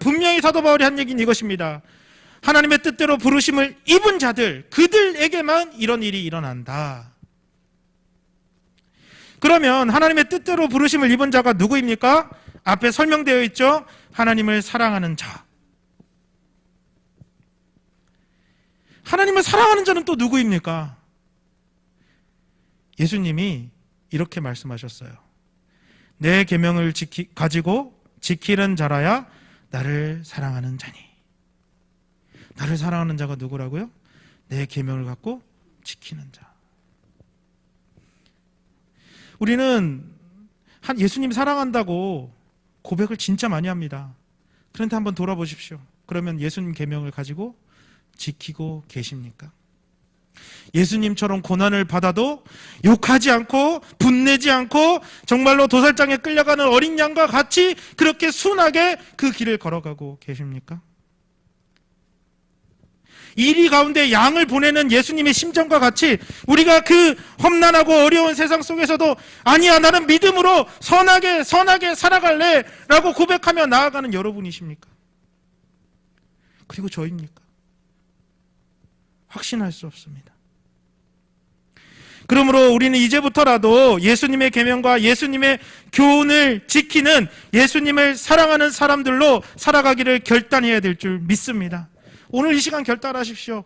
분명히 사도 바울이 한 얘기는 이것입니다. 하나님의 뜻대로 부르심을 입은 자들, 그들에게만 이런 일이 일어난다. 그러면 하나님의 뜻대로 부르심을 입은 자가 누구입니까? 앞에 설명되어 있죠. 하나님을 사랑하는 자. 하나님을 사랑하는 자는 또 누구입니까? 예수님이 이렇게 말씀하셨어요. 내 계명을 가지고 지키는 자라야 나를 사랑하는 자니. 나를 사랑하는 자가 누구라고요? 내 계명을 갖고 지키는 자. 우리는 예수님이 사랑한다고 고백을 진짜 많이 합니다. 그런데 한번 돌아보십시오. 그러면 예수님 계명을 가지고 지키고 계십니까? 예수님처럼 고난을 받아도 욕하지 않고 분내지 않고 정말로 도살장에 끌려가는 어린 양과 같이 그렇게 순하게 그 길을 걸어가고 계십니까? 이리 가운데 양을 보내는 예수님의 심정과 같이 우리가 그 험난하고 어려운 세상 속에서도 아니야, 나는 믿음으로 선하게 살아갈래 라고 고백하며 나아가는 여러분이십니까? 그리고 저입니까? 확신할 수 없습니다. 그러므로 우리는 이제부터라도 예수님의 계명과 예수님의 교훈을 지키는, 예수님을 사랑하는 사람들로 살아가기를 결단해야 될 줄 믿습니다. 오늘 이 시간 결단하십시오.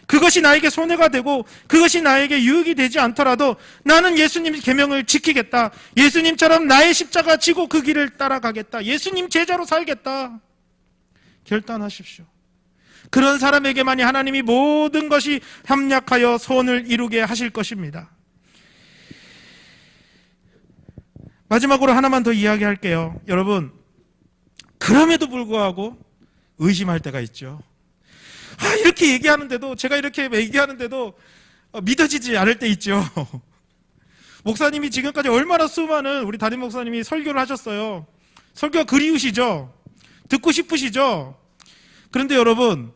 그것이 나에게 손해가 되고 그것이 나에게 유익이 되지 않더라도 나는 예수님의 계명을 지키겠다. 예수님처럼 나의 십자가 지고 그 길을 따라가겠다. 예수님 제자로 살겠다. 결단하십시오. 그런 사람에게만이 하나님이 모든 것이 협력하여 선을 이루게 하실 것입니다. 마지막으로 하나만 더 이야기할게요. 여러분, 그럼에도 불구하고 의심할 때가 있죠. 이렇게 얘기하는데도, 제가 이렇게 얘기하는데도 믿어지지 않을 때 있죠. 목사님이 지금까지 얼마나 수많은 우리 담임 목사님이 설교를 하셨어요. 설교가 그리우시죠? 듣고 싶으시죠? 그런데 여러분,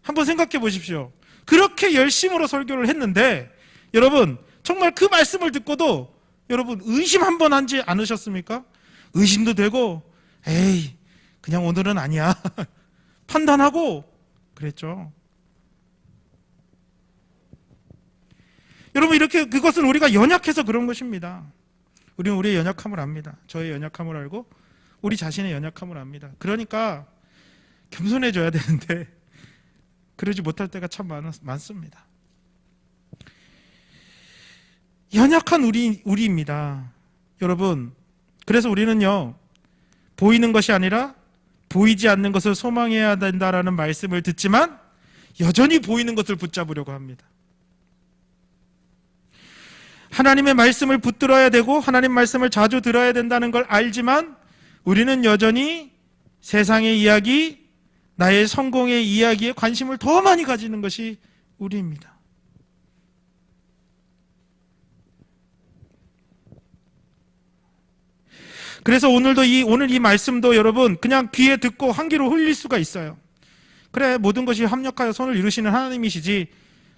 한번 생각해 보십시오. 그렇게 열심으로 설교를 했는데 여러분, 정말 그 말씀을 듣고도 여러분 의심 한 번 하지 않으셨습니까? 의심도 되고 에이 그냥 오늘은 아니야 판단하고 그랬죠. 여러분, 이렇게 그것은 우리가 연약해서 그런 것입니다. 우리는 우리의 연약함을 압니다. 저의 연약함을 알고 우리 자신의 연약함을 압니다. 그러니까 겸손해져야 되는데 그러지 못할 때가 참 많습니다. 연약한 우리입니다. 여러분, 그래서 우리는요, 보이는 것이 아니라 보이지 않는 것을 소망해야 된다라는 말씀을 듣지만 여전히 보이는 것을 붙잡으려고 합니다. 하나님의 말씀을 붙들어야 되고 하나님 말씀을 자주 들어야 된다는 걸 알지만 우리는 여전히 세상의 이야기, 나의 성공의 이야기에 관심을 더 많이 가지는 것이 우리입니다. 그래서 오늘 이 말씀도 여러분 그냥 귀에 듣고 한 귀로 흘릴 수가 있어요. 그래, 모든 것이 합력하여 선을 이루시는 하나님이시지.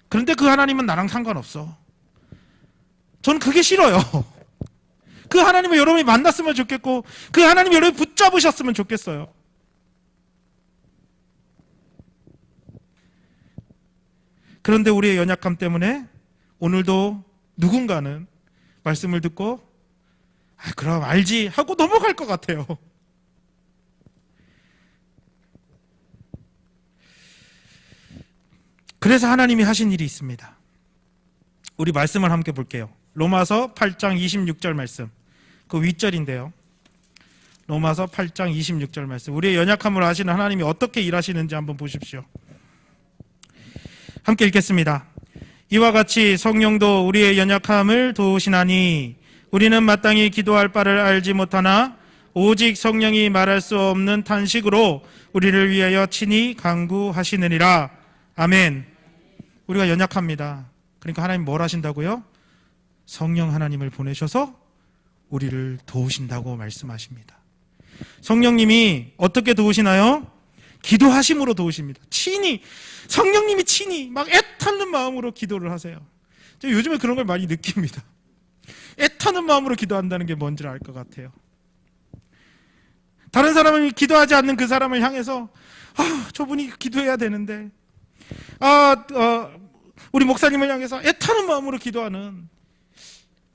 그런데 그 하나님은 나랑 상관없어. 저는 그게 싫어요. 그 하나님을 여러분이 만났으면 좋겠고 그 하나님을 여러분이 붙잡으셨으면 좋겠어요. 그런데 우리의 연약함 때문에 오늘도 누군가는 말씀을 듣고 그럼 알지 하고 넘어갈 것 같아요. 그래서 하나님이 하신 일이 있습니다. 우리 말씀을 함께 볼게요. 로마서 8장 26절 말씀, 그 윗절인데요. 로마서 8장 26절 말씀, 우리의 연약함을 아시는 하나님이 어떻게 일하시는지 한번 보십시오. 함께 읽겠습니다. 이와 같이 성령도 우리의 연약함을 도우시나니 우리는 마땅히 기도할 바를 알지 못하나 오직 성령이 말할 수 없는 탄식으로 우리를 위하여 친히 간구하시느니라. 아멘. 우리가 연약합니다. 그러니까 하나님 뭘 하신다고요? 성령 하나님을 보내셔서 우리를 도우신다고 말씀하십니다. 성령님이 어떻게 도우시나요? 기도하심으로 도우십니다. 성령님이 친히 막 애타는 마음으로 기도를 하세요. 제가 요즘에 그런 걸 많이 느낍니다. 애타는 마음으로 기도한다는 게 뭔지를 알 것 같아요. 다른 사람을 기도하지 않는 그 사람을 향해서 저분이 기도해야 되는데 우리 목사님을 향해서 애타는 마음으로 기도하는,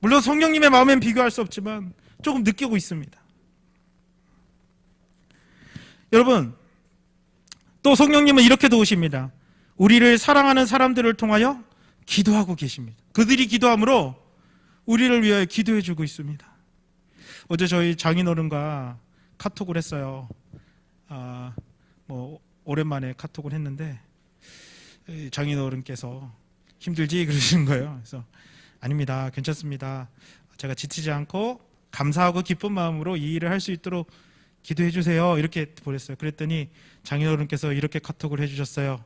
물론 성령님의 마음엔 비교할 수 없지만 조금 느끼고 있습니다. 여러분, 또 성령님은 이렇게 도우십니다. 우리를 사랑하는 사람들을 통하여 기도하고 계십니다. 그들이 기도함으로 우리를 위하여 기도해 주고 있습니다. 어제 저희 장인어른과 카톡을 했어요. 오랜만에 카톡을 했는데 장인어른께서 힘들지 그러시는 거예요. 그래서 아닙니다, 괜찮습니다. 제가 지치지 않고 감사하고 기쁜 마음으로 이 일을 할 수 있도록 기도해 주세요. 이렇게 보냈어요. 그랬더니 장인어른께서 이렇게 카톡을 해주셨어요.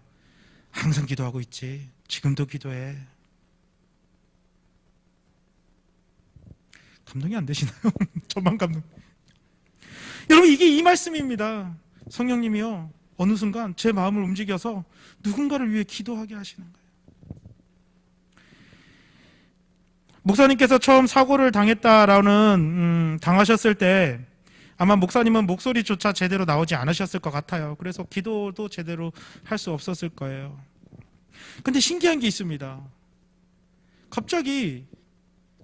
항상 기도하고 있지. 지금도 기도해. 감동이 안 되시나요? 저만 감동. 여러분, 이게 이 말씀입니다. 성령님이요, 어느 순간 제 마음을 움직여서 누군가를 위해 기도하게 하시는 거예요. 목사님께서 처음 사고를 당하셨을 때 아마 목사님은 목소리조차 제대로 나오지 않으셨을 것 같아요. 그래서 기도도 제대로 할 수 없었을 거예요. 근데 신기한 게 있습니다. 갑자기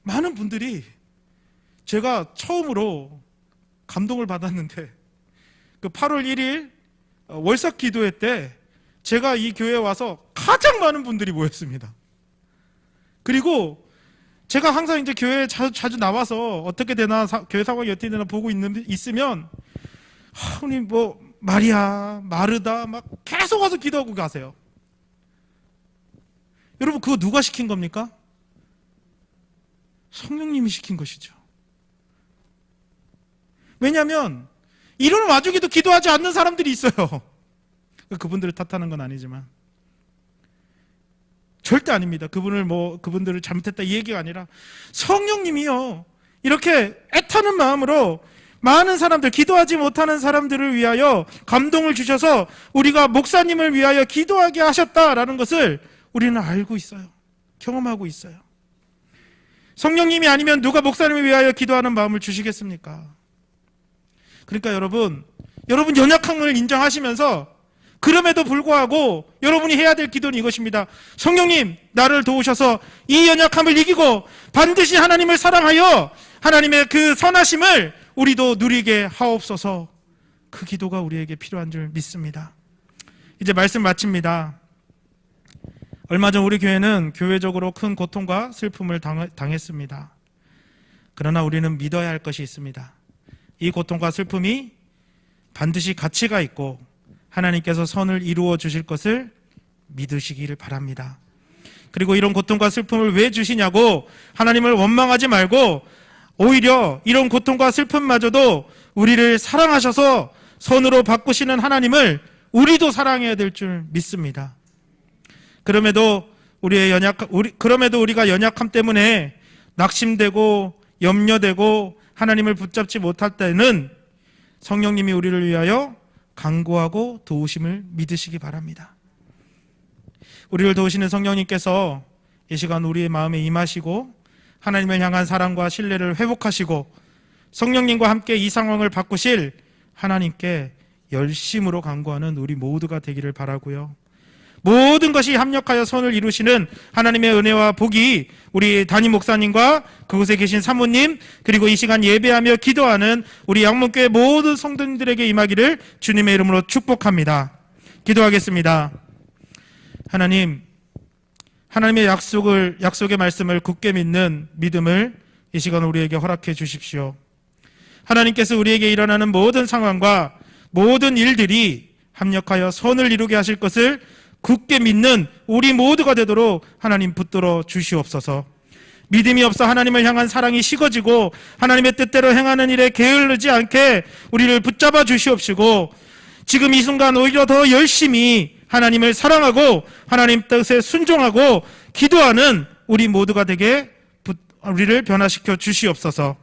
많은 분들이 제가 처음으로 감동을 받았는데, 그 8월 1일 월삭 기도회 때 제가 이 교회에 와서 가장 많은 분들이 모였습니다. 그리고 제가 항상 이제 교회에 자주 나와서 어떻게 되나, 교회 상황이 어떻게 되나 보고 있으면 우리 뭐 마리아, 마르다 막 계속 와서 기도하고 가세요. 여러분, 그거 누가 시킨 겁니까? 성령님이 시킨 것이죠. 왜냐하면 이런 와중에도 기도하지 않는 사람들이 있어요. 그분들을 탓하는 건 아니지만 절대 아닙니다. 그분들을 잘못했다 이 얘기가 아니라 성령님이요, 이렇게 애타는 마음으로 많은 사람들, 기도하지 못하는 사람들을 위하여 감동을 주셔서 우리가 목사님을 위하여 기도하게 하셨다라는 것을 우리는 알고 있어요. 경험하고 있어요. 성령님이 아니면 누가 목사님을 위하여 기도하는 마음을 주시겠습니까? 그러니까 여러분 연약함을 인정하시면서, 그럼에도 불구하고 여러분이 해야 될 기도는 이것입니다. 성령님, 나를 도우셔서 이 연약함을 이기고 반드시 하나님을 사랑하여 하나님의 그 선하심을 우리도 누리게 하옵소서. 그 기도가 우리에게 필요한 줄 믿습니다. 이제 말씀 마칩니다. 얼마 전 우리 교회는 교회적으로 큰 고통과 슬픔을 당했습니다. 그러나 우리는 믿어야 할 것이 있습니다. 이 고통과 슬픔이 반드시 가치가 있고 하나님께서 선을 이루어 주실 것을 믿으시기를 바랍니다. 그리고 이런 고통과 슬픔을 왜 주시냐고 하나님을 원망하지 말고, 오히려 이런 고통과 슬픔마저도 우리를 사랑하셔서 선으로 바꾸시는 하나님을 우리도 사랑해야 될 줄 믿습니다. 그럼에도 우리가 연약함 때문에 낙심되고 염려되고 하나님을 붙잡지 못할 때는 성령님이 우리를 위하여 간구하고 도우심을 믿으시기 바랍니다. 우리를 도우시는 성령님께서 이 시간 우리의 마음에 임하시고 하나님을 향한 사랑과 신뢰를 회복하시고 성령님과 함께 이 상황을 바꾸실 하나님께 열심으로 간구하는 우리 모두가 되기를 바라고요. 모든 것이 합력하여 선을 이루시는 하나님의 은혜와 복이 우리 담임 목사님과 그곳에 계신 사모님, 그리고 이 시간 예배하며 기도하는 우리 양문교회 모든 성도님들에게 임하기를 주님의 이름으로 축복합니다. 기도하겠습니다. 하나님, 하나님의 약속의 말씀을 굳게 믿는 믿음을 이 시간 우리에게 허락해 주십시오. 하나님께서 우리에게 일어나는 모든 상황과 모든 일들이 합력하여 선을 이루게 하실 것을 굳게 믿는 우리 모두가 되도록 하나님 붙들어 주시옵소서. 믿음이 없어 하나님을 향한 사랑이 식어지고 하나님의 뜻대로 행하는 일에 게을르지 않게 우리를 붙잡아 주시옵시고, 지금 이 순간 오히려 더 열심히 하나님을 사랑하고 하나님 뜻에 순종하고 기도하는 우리 모두가 되게 우리를 변화시켜 주시옵소서.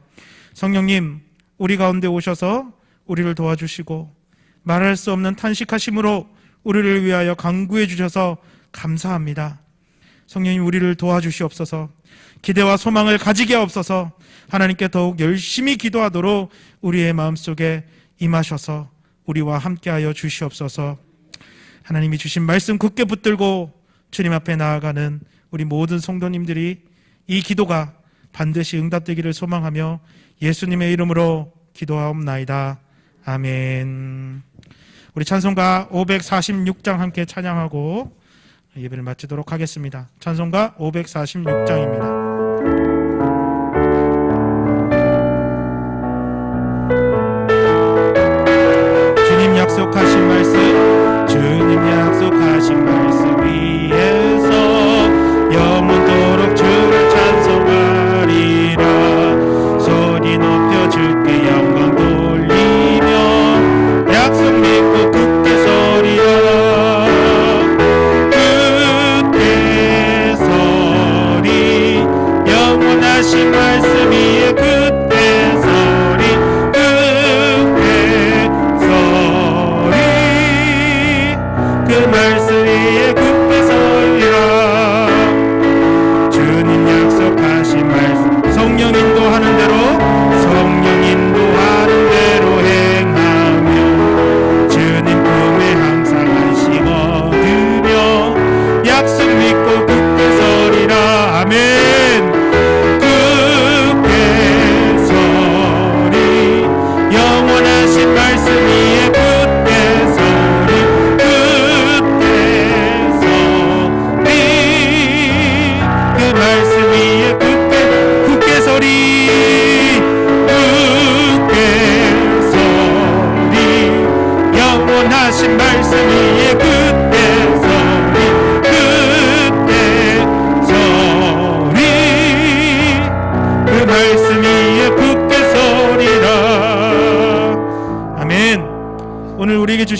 성령님, 우리 가운데 오셔서 우리를 도와주시고 말할 수 없는 탄식하심으로 우리를 위하여 간구해 주셔서 감사합니다. 성령님, 우리를 도와주시옵소서. 기대와 소망을 가지게 하옵소서. 하나님께 더욱 열심히 기도하도록 우리의 마음속에 임하셔서 우리와 함께하여 주시옵소서. 하나님이 주신 말씀 굳게 붙들고 주님 앞에 나아가는 우리 모든 성도님들이 이 기도가 반드시 응답되기를 소망하며 예수님의 이름으로 기도하옵나이다. 아멘. 우리 찬송가 546장 함께 찬양하고 예배를 마치도록 하겠습니다. 찬송가 546장입니다. 주님 약속하신 말씀 위에서 영원토록 주를 찬송하리라. 소리 높여 주께 영광 돌리며 약속 믿고 굳게 서리라. 그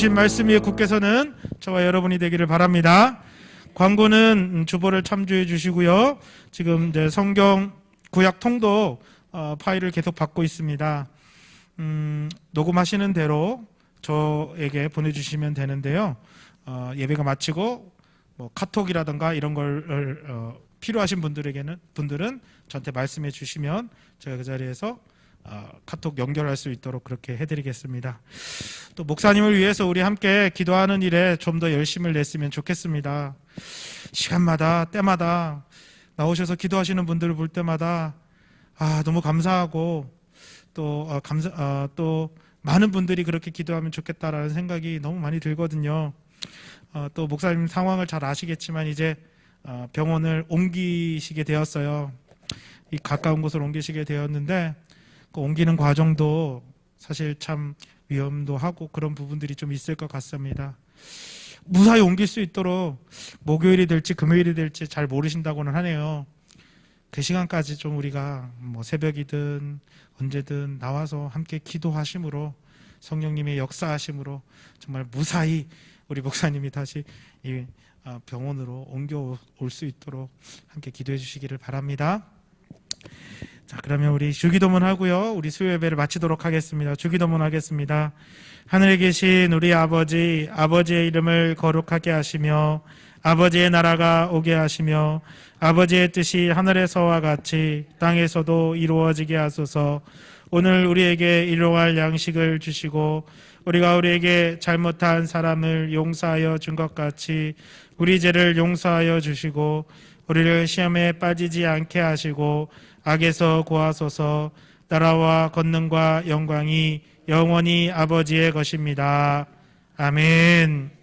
주신 말씀 위에 굳게 서는 저와 여러분이 되기를 바랍니다. 광고는 주보를 참조해 주시고요. 지금 이제 성경 구약 통독 파일을 계속 받고 있습니다. 녹음하시는 대로 저에게 보내주시면 되는데요. 예배가 마치고 뭐 카톡이라든가 이런 걸 필요하신 분들은 저한테 말씀해 주시면 제가 그 자리에서 카톡 연결할 수 있도록 그렇게 해드리겠습니다. 또 목사님을 위해서 우리 함께 기도하는 일에 좀 더 열심을 냈으면 좋겠습니다. 시간마다 때마다 나오셔서 기도하시는 분들을 볼 때마다 너무 감사하고 또 많은 분들이 그렇게 기도하면 좋겠다라는 생각이 너무 많이 들거든요. 또 목사님 상황을 잘 아시겠지만 이제 병원을 옮기시게 되었어요. 이 가까운 곳을 옮기시게 되었는데 그 옮기는 과정도 사실 참 위험도 하고 그런 부분들이 좀 있을 것 같습니다. 무사히 옮길 수 있도록 목요일이 될지 금요일이 될지 잘 모르신다고는 하네요. 그 시간까지 좀 우리가 뭐 새벽이든 언제든 나와서 함께 기도하심으로 성령님의 역사하심으로 정말 무사히 우리 목사님이 다시 이 병원으로 옮겨올 수 있도록 함께 기도해 주시기를 바랍니다. 자, 그러면 우리 주기도문 하고요. 우리 수요 예배를 마치도록 하겠습니다. 주기도문 하겠습니다. 하늘에 계신 우리 아버지, 아버지의 이름을 거룩하게 하시며 아버지의 나라가 오게 하시며 아버지의 뜻이 하늘에서와 같이 땅에서도 이루어지게 하소서. 오늘 우리에게 일용할 양식을 주시고 우리가 우리에게 잘못한 사람을 용서하여 준 것 같이 우리 죄를 용서하여 주시고 우리를 시험에 빠지지 않게 하시고 악에서 구하소서. 나라와 권능과 영광이 영원히 아버지의 것입니다. 아멘.